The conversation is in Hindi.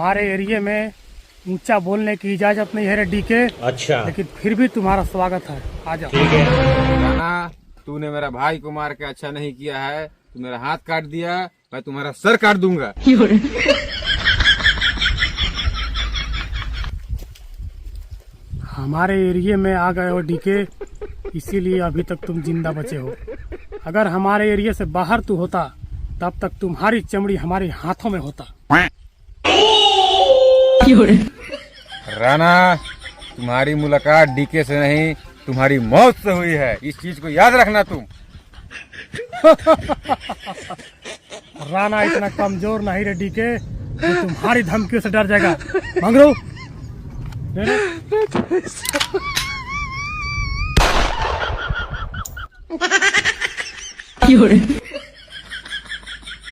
हमारे एरिया में ऊंचा बोलने की इजाजत नहीं है रे डीके। अच्छा, लेकिन फिर भी तुम्हारा स्वागत है, आ जाओ। ठीक है। राणा, तूने मेरा भाई को मार के अच्छा नहीं किया है। तू मेरा हाथ काट दिया, मैं तुम्हारा सर काट दूंगा। हमारे एरिया में आ गए हो डीके, इसीलिए अभी तक तुम जिंदा बचे हो। अगर हमारे एरिया से बाहर तू होता तब तक तुम्हारी चमड़ी हमारे हाथों में होता। राणा, तुम्हारी मुलाकात डीके से नहीं, तुम्हारी मौत से हुई है। इस चीज को याद रखना तुम। राणा इतना कमजोर नहीं रे डीके, जो तुम्हारी धमकियों से डर जाएगा। मंगरू, ले ले।